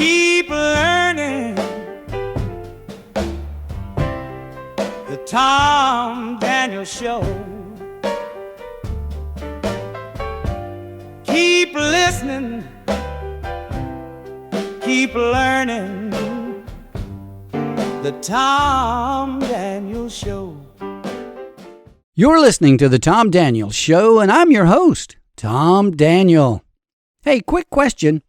Keep learning the Tom Daniel Show. Keep listening, keep learning the Tom Daniel Show. You're listening to the Tom Daniel Show, and I'm your host, Tom Daniel. Hey, quick question.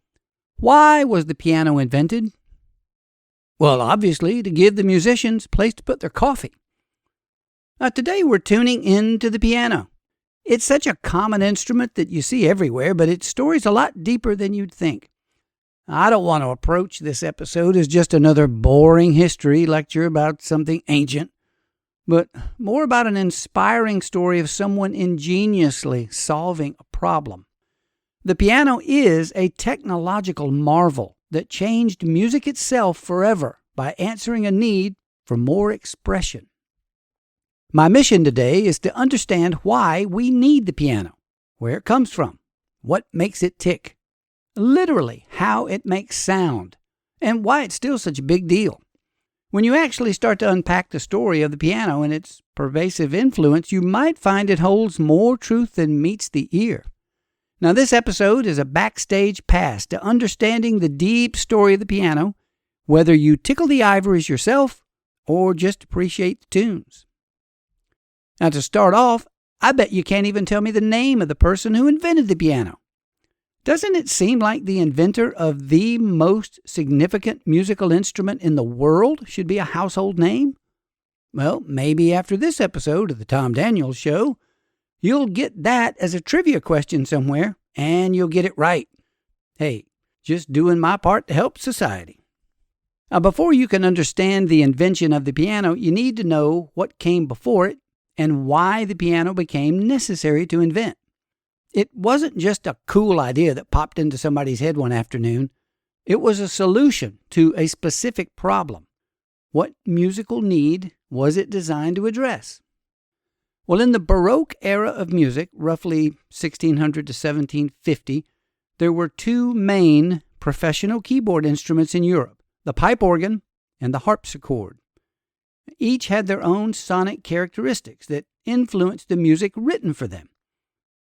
Why was the piano invented? Well, obviously, to give the musicians a place to put their coffee. Now, today we're tuning into the piano. It's such a common instrument that you see everywhere, but its story's a lot deeper than you'd think. I don't want to approach this episode as just another boring history lecture about something ancient, but more about an inspiring story of someone ingeniously solving a problem. The piano is a technological marvel that changed music itself forever by answering a need for more expression. My mission today is to understand why we need the piano, where it comes from, what makes it tick, literally how it makes sound, and why it's still such a big deal. When you actually start to unpack the story of the piano and its pervasive influence, you might find it holds more truth than meets the ear. Now, this episode is a backstage pass to understanding the deep story of the piano, whether you tickle the ivories yourself or just appreciate the tunes. Now, to start off, I bet you can't even tell me the name of the person who invented the piano. Doesn't it seem like the inventor of the most significant musical instrument in the world should be a household name? Well, maybe after this episode of the Tom Daniel Show, you'll get that as a trivia question somewhere, and you'll get it right. Hey, just doing my part to help society. Now, before you can understand the invention of the piano, you need to know what came before it and why the piano became necessary to invent. It wasn't just a cool idea that popped into somebody's head one afternoon. It was a solution to a specific problem. What musical need was it designed to address? Well, in the Baroque era of music, roughly 1600 to 1750, there were two main professional keyboard instruments in Europe, the pipe organ and the harpsichord. Each had their own sonic characteristics that influenced the music written for them.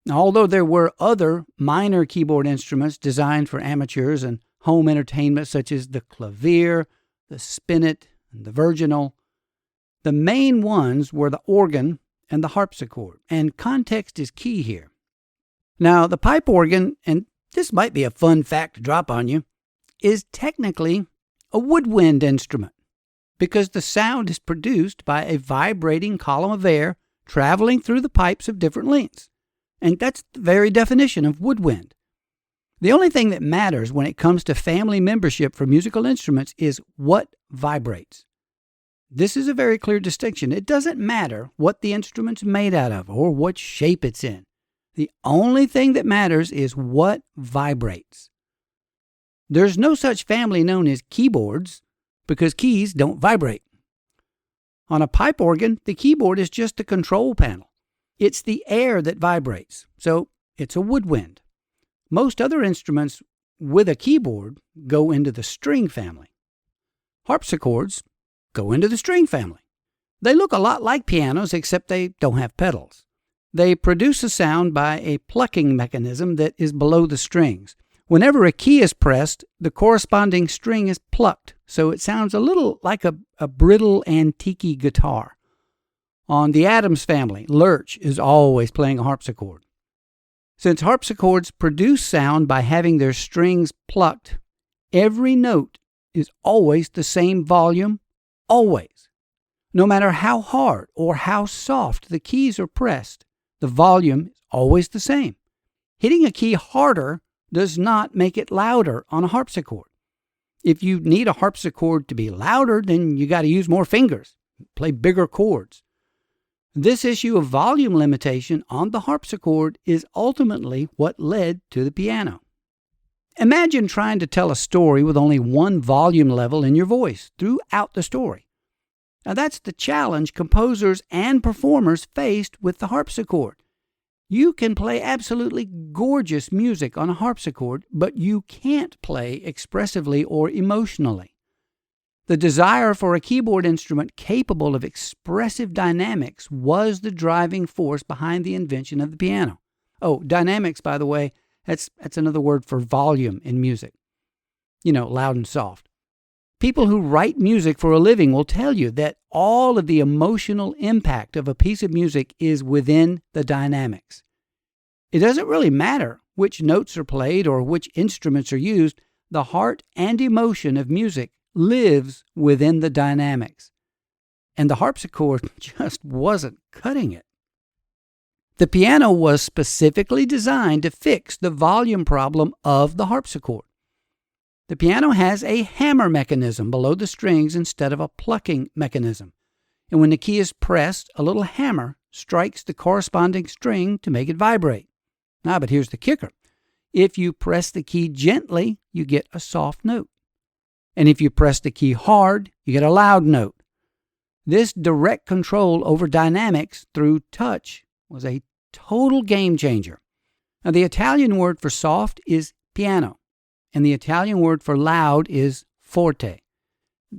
Now, although there were other minor keyboard instruments designed for amateurs and home entertainment, such as the clavier, the spinet, and the virginal, the main ones were the organ and the harpsichord, and context is key here. Now, the pipe organ, and this might be a fun fact to drop on you, is technically a woodwind instrument because the sound is produced by a vibrating column of air traveling through the pipes of different lengths, and that's the very definition of woodwind. The only thing that matters when it comes to family membership for musical instruments is what vibrates. This is a very clear distinction. It doesn't matter what the instrument's made out of or what shape it's in. The only thing that matters is what vibrates. There's no such family known as keyboards because keys don't vibrate. On a pipe organ, the keyboard is just a control panel. It's the air that vibrates, so it's a woodwind. Most other instruments with a keyboard go into the string family. Harpsichords go into the string family. They look a lot like pianos, except they don't have pedals. They produce a sound by a plucking mechanism that is below the strings. Whenever a key is pressed, the corresponding string is plucked, so it sounds a little like a brittle antique guitar. On the Addams Family, Lurch is always playing a harpsichord. Since harpsichords produce sound by having their strings plucked, every note is always the same volume, always. No matter how hard or how soft the keys are pressed, the volume is always the same. Hitting a key harder does not make it louder on a harpsichord. If you need a harpsichord to be louder, then you got to use more fingers, play bigger chords. This issue of volume limitation on the harpsichord is ultimately what led to the piano. Imagine trying to tell a story with only one volume level in your voice throughout the story. Now that's the challenge composers and performers faced with the harpsichord. You can play absolutely gorgeous music on a harpsichord, but you can't play expressively or emotionally. The desire for a keyboard instrument capable of expressive dynamics was the driving force behind the invention of the piano. Oh, dynamics, by the way, that's another word for volume in music. You know, loud and soft. People who write music for a living will tell you that all of the emotional impact of a piece of music is within the dynamics. It doesn't really matter which notes are played or which instruments are used. The heart and emotion of music lives within the dynamics. And the harpsichord just wasn't cutting it. The piano was specifically designed to fix the volume problem of the harpsichord. The piano has a hammer mechanism below the strings instead of a plucking mechanism. And when the key is pressed, a little hammer strikes the corresponding string to make it vibrate. Now, but here's the kicker. If you press the key gently, you get a soft note. And if you press the key hard, you get a loud note. This direct control over dynamics through touch was a total game changer. Now, the Italian word for soft is piano, and the Italian word for loud is forte.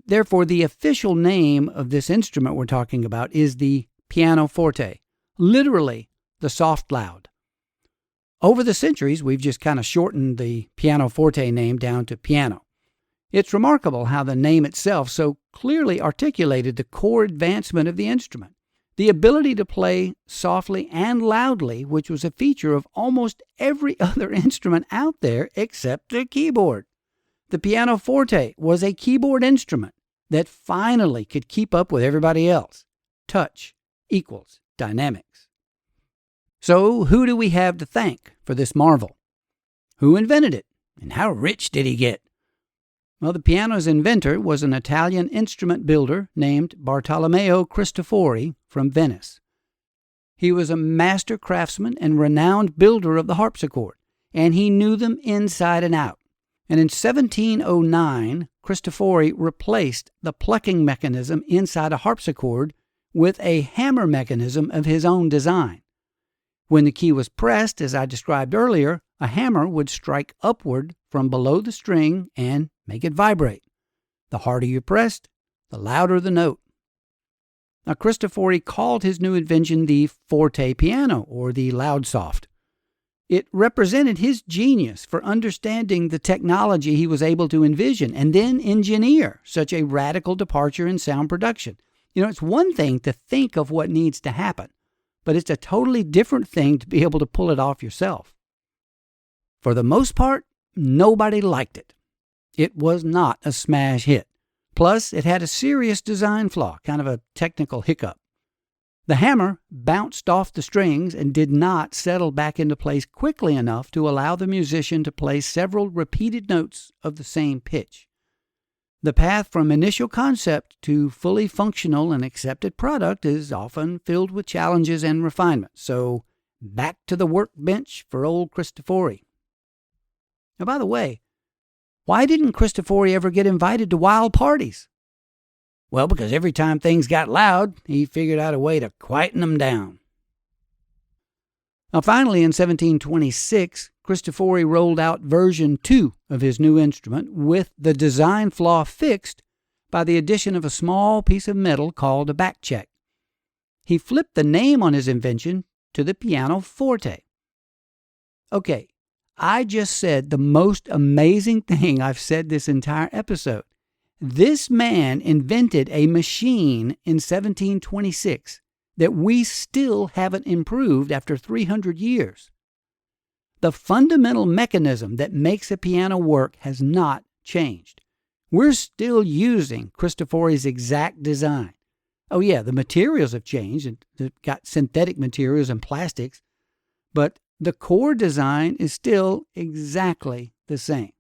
Therefore, the official name of this instrument we're talking about is the pianoforte, literally the soft loud. Over the centuries, we've just kind of shortened the pianoforte name down to piano. It's remarkable how the name itself so clearly articulated the core advancement of the instrument, the ability to play softly and loudly, which was a feature of almost every other instrument out there except the keyboard. The pianoforte was a keyboard instrument that finally could keep up with everybody else. Touch equals dynamics. So who do we have to thank for this marvel? Who invented it, and how rich did he get? Well, the piano's inventor was an Italian instrument builder named Bartolomeo Cristofori from Venice. He was a master craftsman and renowned builder of the harpsichord, and he knew them inside and out. And in 1709, Cristofori replaced the plucking mechanism inside a harpsichord with a hammer mechanism of his own design. When the key was pressed, as I described earlier, a hammer would strike upward from below the string and make it vibrate. The harder you pressed, the louder the note. Now, Cristofori called his new invention the forte piano, or the loud soft. It represented his genius for understanding the technology he was able to envision and then engineer such a radical departure in sound production. You know, it's one thing to think of what needs to happen, but it's a totally different thing to be able to pull it off yourself. For the most part, nobody liked it. It was not a smash hit. Plus, it had a serious design flaw, kind of a technical hiccup. The hammer bounced off the strings and did not settle back into place quickly enough to allow the musician to play several repeated notes of the same pitch. The path from initial concept to fully functional and accepted product is often filled with challenges and refinement. So, back to the workbench for old Cristofori. Now, by the way, why didn't Cristofori ever get invited to wild parties? Well, because every time things got loud, he figured out a way to quieten them down. Now, finally, in 1726, Cristofori rolled out version 2 of his new instrument with the design flaw fixed by the addition of a small piece of metal called a backcheck. He flipped the name on his invention to the pianoforte. Okay, I just said the most amazing thing I've said this entire episode. This man invented a machine in 1726 that we still haven't improved after 300 years. The fundamental mechanism that makes a piano work has not changed. We're still using Cristofori's exact design. Oh yeah, the materials have changed, and they've got synthetic materials and plastics, but the core design is still exactly the same.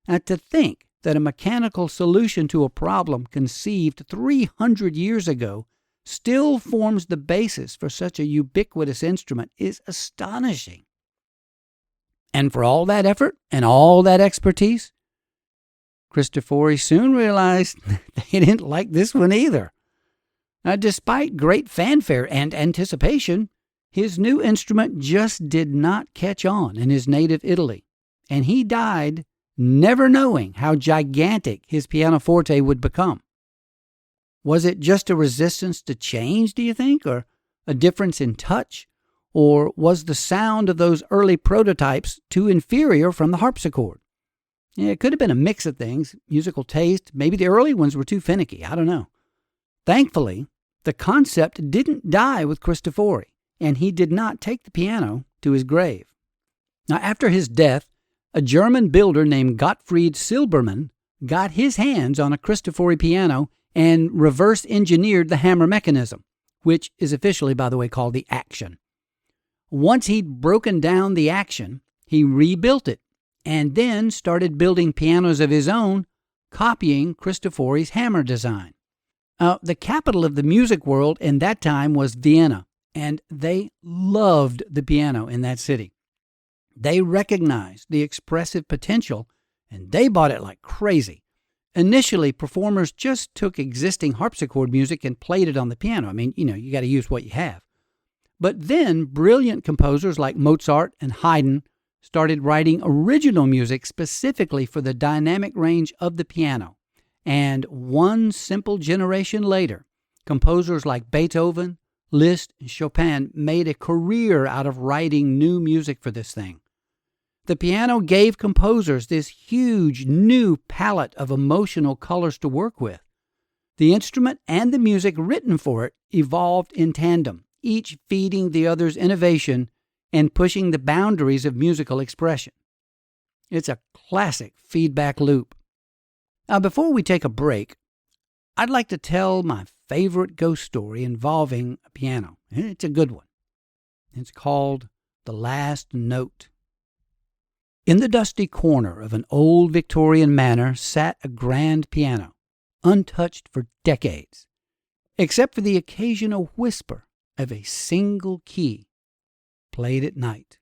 Now, to think that a mechanical solution to a problem conceived 300 years ago still forms the basis for such a ubiquitous instrument is astonishing. And for all that effort and all that expertise, Cristofori soon realized they didn't like this one either. Now, despite great fanfare and anticipation, His new instrument just did not catch on in his native Italy, and he died never knowing how gigantic his pianoforte would become. Was it just a resistance to change, do you think, or a difference in touch? Or was the sound of those early prototypes too inferior from the harpsichord? Yeah, it could have been a mix of things, musical taste. Maybe the early ones were too finicky. I don't know. Thankfully, the concept didn't die with Cristofori, and he did not take the piano to his grave. Now, after his death, a German builder named Gottfried Silbermann got his hands on a Cristofori piano and reverse-engineered the hammer mechanism, which is officially, by the way, called the action. Once he'd broken down the action, he rebuilt it, and then started building pianos of his own, copying Cristofori's hammer design. The capital of the music world in that time was Vienna, and they loved the piano in that city. They recognized the expressive potential, and they bought it like crazy. Initially, performers just took existing harpsichord music and played it on the piano. I mean, you got to use what you have. But then brilliant composers like Mozart and Haydn started writing original music specifically for the dynamic range of the piano. And one simple generation later, composers like Beethoven, Liszt, and Chopin made a career out of writing new music for this thing. The piano gave composers this huge new palette of emotional colors to work with. The instrument and the music written for it evolved in tandem, each feeding the other's innovation and pushing the boundaries of musical expression. It's a classic feedback loop. Now, before we take a break, I'd like to tell my favorite ghost story involving a piano. It's a good one. It's called The Last Note. In the dusty corner of an old Victorian manor sat a grand piano, untouched for decades, except for the occasional whisper of a single key played at night.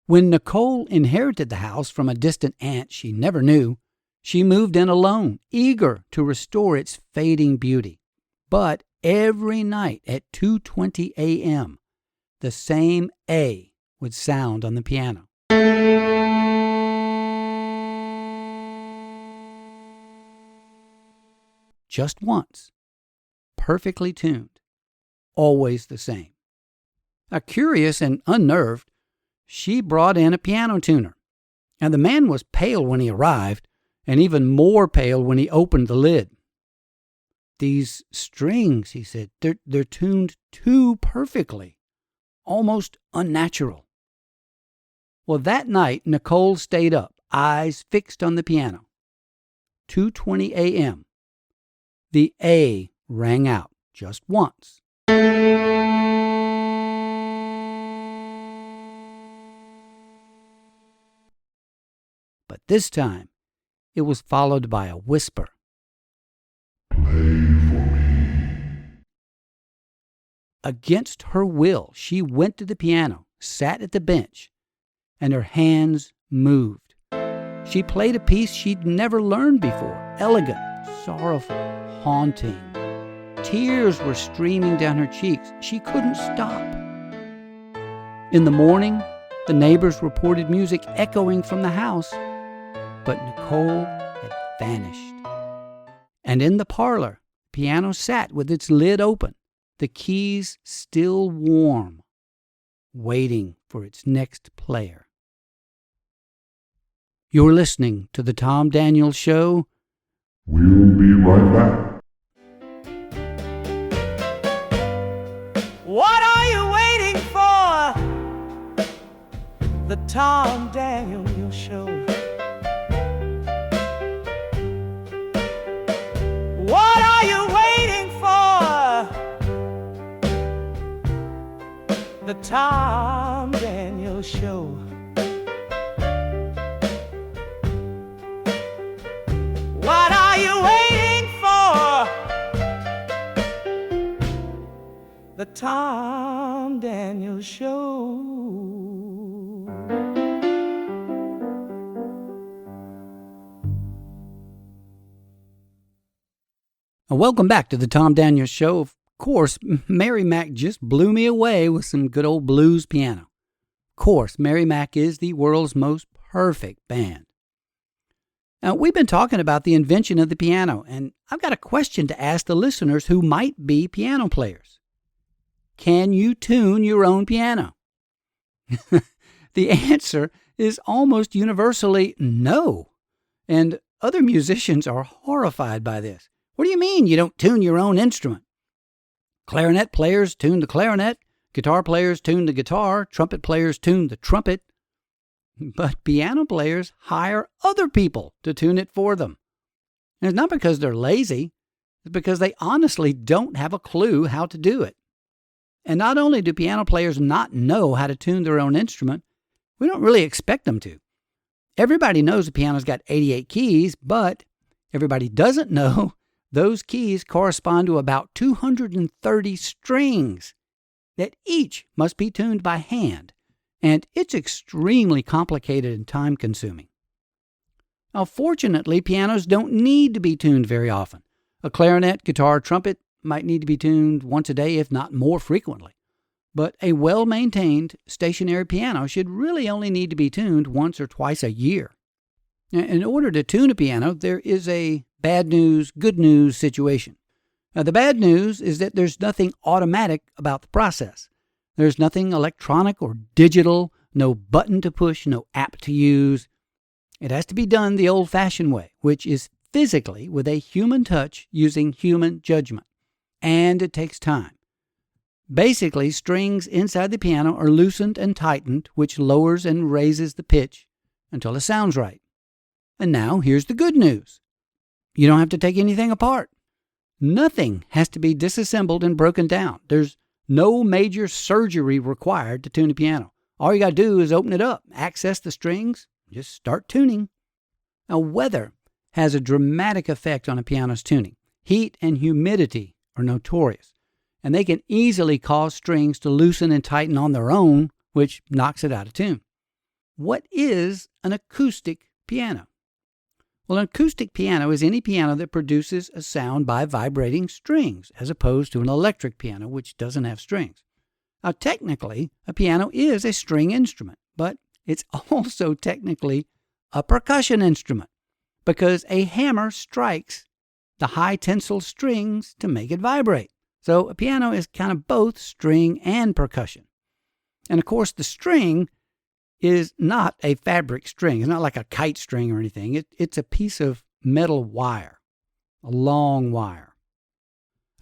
When Nicole inherited the house from a distant aunt she never knew, she moved in alone, eager to restore its fading beauty. But every night at 2:20 a.m., the same A would sound on the piano. Just once, perfectly tuned, always the same. Curious and unnerved, she brought in a piano tuner, and the man was pale when he arrived, and even more pale when he opened the lid. "These strings," he said, they're tuned too perfectly, almost unnatural." Well, that night, Nicole stayed up, eyes fixed on the piano. 2:20 a.m. The A rang out just once. But this time, it was followed by a whisper. "Play for me." Against her will, she went to the piano, sat at the bench, and her hands moved. She played a piece she'd never learned before, elegant, sorrowful, haunting. Tears were streaming down her cheeks. She couldn't stop. In the morning, the neighbors reported music echoing from the house, but Nicole had vanished. And in the parlor, the piano sat with its lid open, the keys still warm, waiting for its next player. You're listening to The Tom Daniels Show. We'll be right back. What are you waiting for? The Tom Daniels Show. What are you waiting for? The Tom Daniels Show. What are you waiting for? The Tom Daniels Show. Welcome back to the Tom Daniels Show. Of course, Mary Mac just blew me away with some good old blues piano. Of course, Mary Mac is the world's most perfect band. Now, we've been talking about the invention of the piano, and I've got a question to ask the listeners who might be piano players. Can you tune your own piano? The answer is almost universally no. And other musicians are horrified by this. What do you mean you don't tune your own instrument? Clarinet players tune the clarinet, guitar players tune the guitar, trumpet players tune the trumpet. But piano players hire other people to tune it for them. And it's not because they're lazy, it's because they honestly don't have a clue how to do it. And not only do piano players not know how to tune their own instrument, we don't really expect them to. Everybody knows the piano's got 88 keys, but everybody doesn't know those keys correspond to about 230 strings that each must be tuned by hand, and it's extremely complicated and time-consuming. Now, fortunately, pianos don't need to be tuned very often. A clarinet, guitar, trumpet might need to be tuned once a day, if not more frequently. But a well-maintained stationary piano should really only need to be tuned once or twice a year. In order to tune a piano, there is a bad news, good news situation. Now, the bad news is that there's nothing automatic about the process. There's nothing electronic or digital, no button to push, no app to use. It has to be done the old-fashioned way, which is physically with a human touch using human judgment. And it takes time. Basically, strings inside the piano are loosened and tightened, which lowers and raises the pitch until it sounds right. And now, here's the good news. You don't have to take anything apart. Nothing has to be disassembled and broken down. There's no major surgery required to tune a piano. All you got to do is open it up, access the strings, just start tuning. Now, weather has a dramatic effect on a piano's tuning. Heat and humidity are notorious, and they can easily cause strings to loosen and tighten on their own, which knocks it out of tune. What is an acoustic piano? Well, an acoustic piano is any piano that produces a sound by vibrating strings, as opposed to an electric piano, which doesn't have strings. Now, technically, a piano is a string instrument, but it's also technically a percussion instrument, because a hammer strikes the high tensile strings to make it vibrate. So a piano is kind of both string and percussion. And of course, the string is not a fabric string. It's not like a kite string or anything. It's a piece of metal wire, a long wire.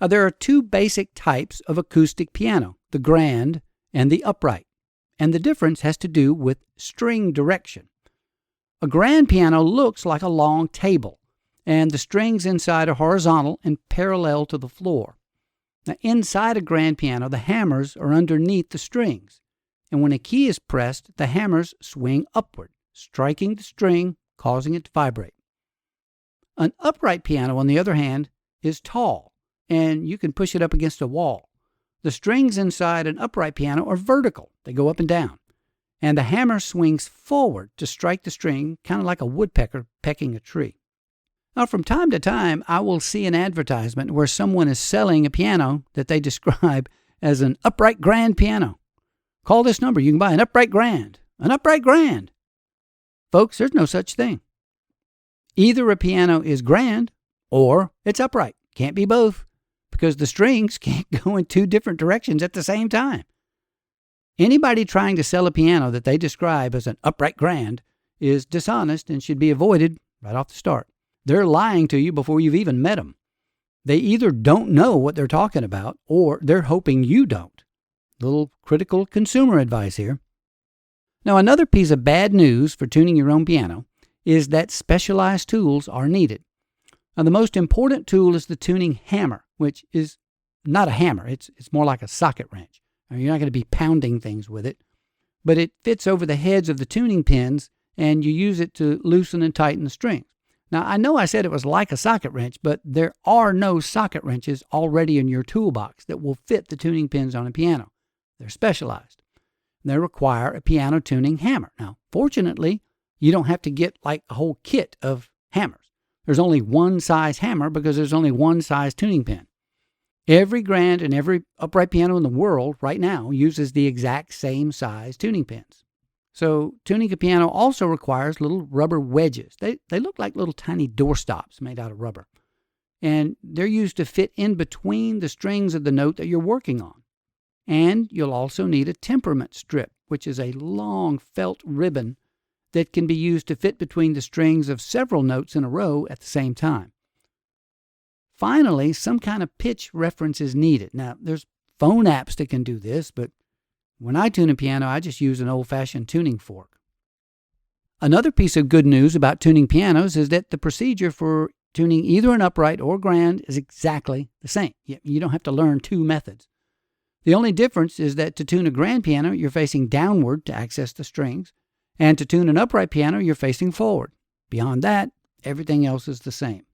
Now, there are two basic types of acoustic piano, the grand and the upright. And the difference has to do with string direction. A grand piano looks like a long table, and the strings inside are horizontal and parallel to the floor. Now, inside a grand piano, the hammers are underneath the strings, and when a key is pressed, the hammers swing upward, striking the string, causing it to vibrate. An upright piano, on the other hand, is tall, and you can push it up against a wall. The strings inside an upright piano are vertical. They go up and down, and the hammer swings forward to strike the string, kind of like a woodpecker pecking a tree. Now, from time to time, I will see an advertisement where someone is selling a piano that they describe as an upright grand piano. Call this number. You can buy an upright grand. An upright grand. Folks, there's no such thing. Either a piano is grand or it's upright. Can't be both, because the strings can't go in two different directions at the same time. Anybody trying to sell a piano that they describe as an upright grand is dishonest and should be avoided right off the start. They're lying to you before you've even met them. They either don't know what they're talking about or they're hoping you don't. Little critical consumer advice here. Now, another piece of bad news for tuning your own piano is that specialized tools are needed. Now, the most important tool is the tuning hammer, which is not a hammer. It's more like a socket wrench. Now, you're not going to be pounding things with it, but it fits over the heads of the tuning pins, and you use it to loosen and tighten the strings. Now, I know I said it was like a socket wrench, but there are no socket wrenches already in your toolbox that will fit the tuning pins on a piano. They're specialized. They require a piano tuning hammer. Now, fortunately, you don't have to get like a whole kit of hammers. There's only one size hammer because there's only one size tuning pin. Every grand and every upright piano in the world right now uses the exact same size tuning pins. So tuning a piano also requires little rubber wedges. They look like little tiny doorstops made out of rubber. And they're used to fit in between the strings of the note that you're working on. And you'll also need a temperament strip, which is a long felt ribbon that can be used to fit between the strings of several notes in a row at the same time. Finally, some kind of pitch reference is needed. Now, there's phone apps that can do this, but when I tune a piano, I just use an old-fashioned tuning fork. Another piece of good news about tuning pianos is that the procedure for tuning either an upright or grand is exactly the same. You don't have to learn two methods. The only difference is that to tune a grand piano, you're facing downward to access the strings, and to tune an upright piano, you're facing forward. Beyond that, everything else is the same.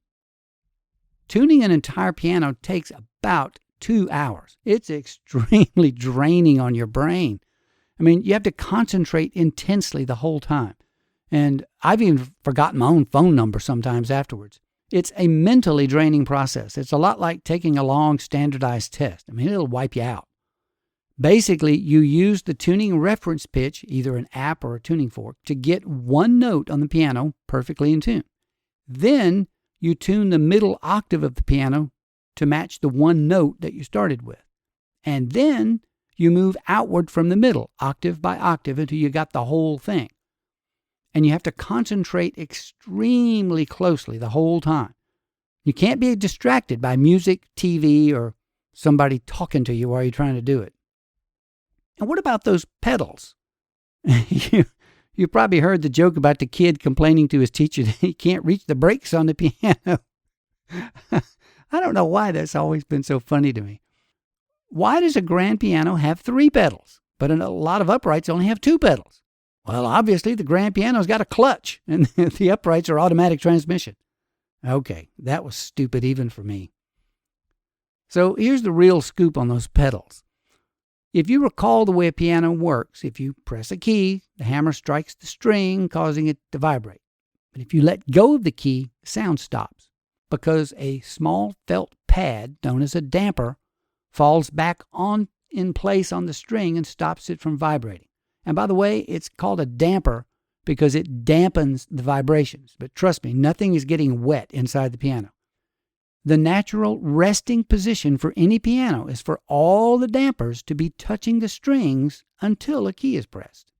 Tuning an entire piano takes about 2 hours. It's extremely draining on your brain. I mean, you have to concentrate intensely the whole time. And I've even forgotten my own phone number sometimes afterwards. It's a mentally draining process. It's a lot like taking a long standardized test. I mean, it'll wipe you out. Basically, you use the tuning reference pitch, either an app or a tuning fork, to get one note on the piano perfectly in tune. Then you tune the middle octave of the piano to match the one note that you started with. And then you move outward from the middle, octave by octave, until you got the whole thing. And you have to concentrate extremely closely the whole time. You can't be distracted by music, TV, or somebody talking to you while you're trying to do it. And what about those pedals? You probably heard the joke about the kid complaining to his teacher that he can't reach the brakes on the piano. I don't know why that's always been so funny to me. Why does a grand piano have 3 pedals, but a lot of uprights only have 2 pedals? Well, obviously the grand piano's got a clutch, and the uprights are automatic transmission. Okay, that was stupid even for me. So here's the real scoop on those pedals. If you recall the way a piano works, if you press a key, the hammer strikes the string, causing it to vibrate. But if you let go of the key, the sound stops, because a small felt pad, known as a damper, falls back in place on the string and stops it from vibrating. And by the way, it's called a damper because it dampens the vibrations. But trust me, nothing is getting wet inside the piano. The natural resting position for any piano is for all the dampers to be touching the strings until a key is pressed.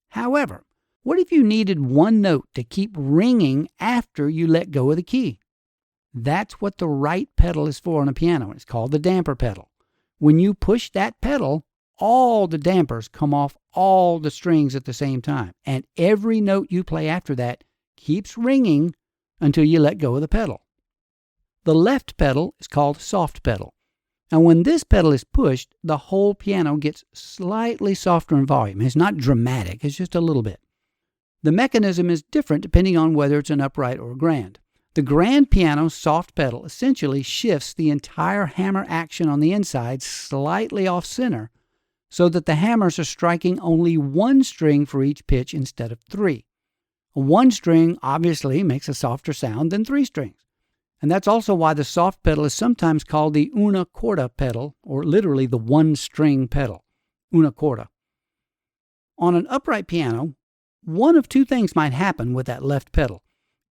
However, what if you needed one note to keep ringing after you let go of the key? That's what the right pedal is for on a piano. It's called the damper pedal. When you push that pedal, all the dampers come off all the strings at the same time, and every note you play after that keeps ringing until you let go of the pedal. The left pedal is called soft pedal, and when this pedal is pushed, the whole piano gets slightly softer in volume. It's not dramatic, it's just a little bit. The mechanism is different depending on whether it's an upright or a grand. The grand piano's soft pedal essentially shifts the entire hammer action on the inside slightly off center, so that the hammers are striking only one string for each pitch instead of 3. One string obviously makes a softer sound than 3 strings. And that's also why the soft pedal is sometimes called the una corda pedal, or literally the one-string pedal, una corda. On an upright piano, one of 2 things might happen with that left pedal.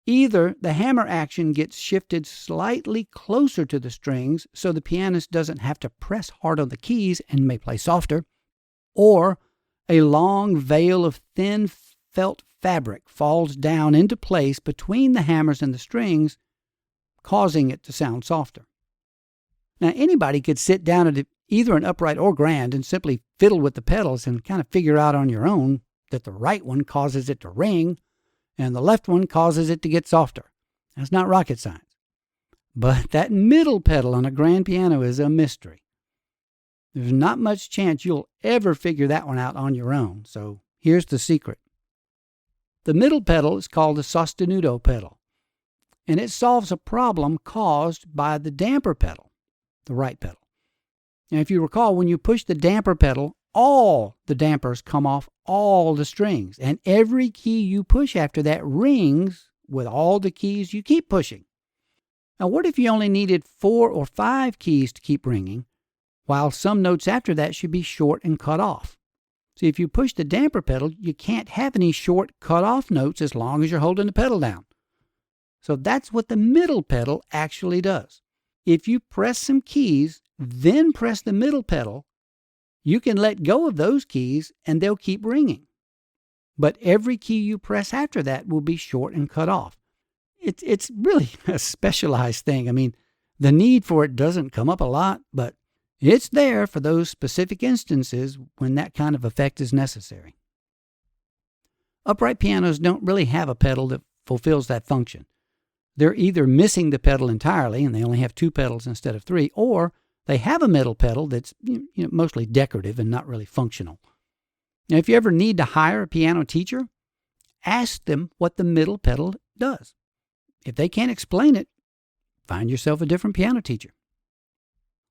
Either the hammer action gets shifted slightly closer to the strings so the pianist doesn't have to press hard on the keys and may play softer, or a long veil of thin felt fabric falls down into place between the hammers and the strings, causing it to sound softer. Now, anybody could sit down at either an upright or grand and simply fiddle with the pedals and kind of figure out on your own that the right one causes it to ring and the left one causes it to get softer. That's not rocket science. But that middle pedal on a grand piano is a mystery. There's not much chance you'll ever figure that one out on your own, so here's the secret. The middle pedal is called the sostenuto pedal, and it solves a problem caused by the damper pedal, the right pedal. Now, if you recall, when you push the damper pedal, all the dampers come off all the strings, and every key you push after that rings with all the keys you keep pushing. Now, what if you only needed 4 or 5 keys to keep ringing, while some notes after that should be short and cut off? See, if you push the damper pedal, you can't have any short, cut-off notes as long as you're holding the pedal down. So that's what the middle pedal actually does. If you press some keys, then press the middle pedal, you can let go of those keys and they'll keep ringing. But every key you press after that will be short and cut off. It's really a specialized thing. I mean, the need for it doesn't come up a lot, but it's there for those specific instances when that kind of effect is necessary. Upright pianos don't really have a pedal that fulfills that function. They're either missing the pedal entirely and they only have 2 pedals instead of 3, or they have a middle pedal that's mostly decorative and not really functional. Now, if you ever need to hire a piano teacher, ask them what the middle pedal does. If they can't explain it, find yourself a different piano teacher.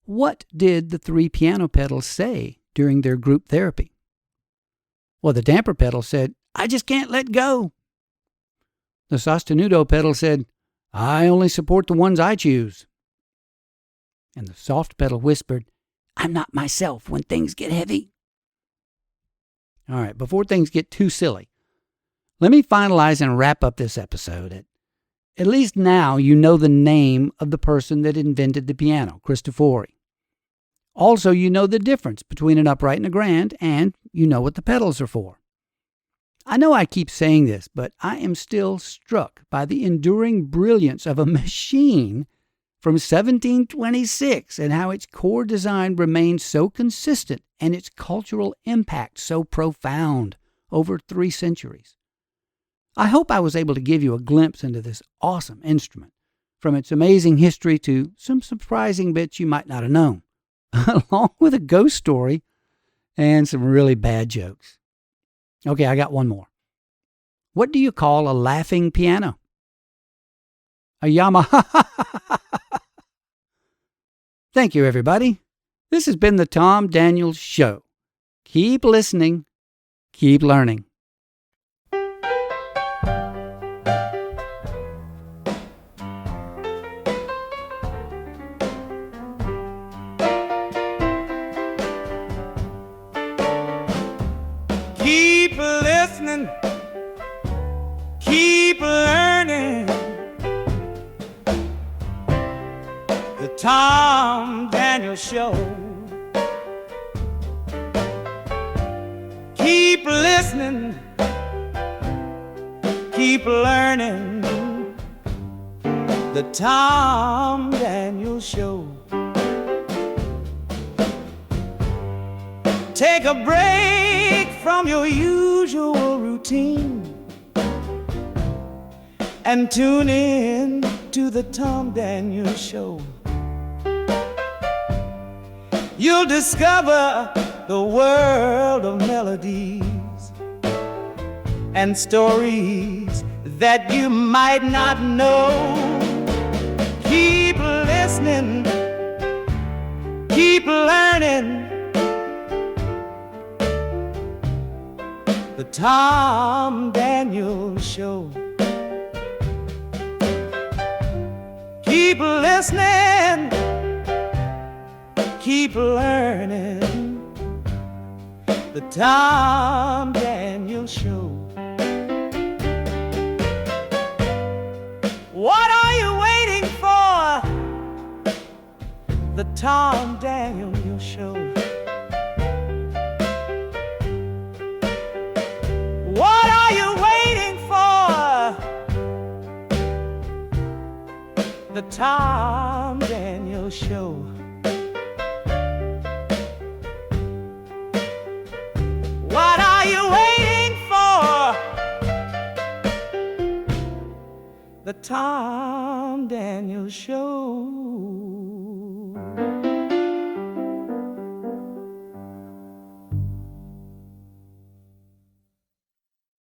What did the 3 piano pedals say during their group therapy? Well, the damper pedal said, "I just can't let go." The sostenuto pedal said, "I only support the ones I choose." And the soft pedal whispered, "I'm not myself when things get heavy." All right, before things get too silly, let me finalize and wrap up this episode. At least now you know the name of the person that invented the piano, Cristofori. Also, you know the difference between an upright and a grand, and you know what the pedals are for. I know I keep saying this, but I am still struck by the enduring brilliance of a machine from 1726 and how its core design remains so consistent and its cultural impact so profound over 3 centuries. I hope I was able to give you a glimpse into this awesome instrument, from its amazing history to some surprising bits you might not have known, along with a ghost story and some really bad jokes. Okay, I got one more. What do you call a laughing piano? A Yamaha. Thank you, everybody. This has been the Tom Daniels Show. Keep listening. Keep learning. Keep listening, keep learning. The Tom Daniels Show. Keep listening, keep learning. The Tom Daniels Show. Take a break from your usual routine and tune in to the Tom Daniels Show. You'll discover the world of melodies and stories that you might not know. Keep listening, keep learning. The Tom Daniels Show. Keep listening, keep learning. The Tom Daniels Show. What are you waiting for? The Tom Daniels Show. What are you waiting for? The Tom Daniels Show. What are you waiting for? The Tom Daniels Show.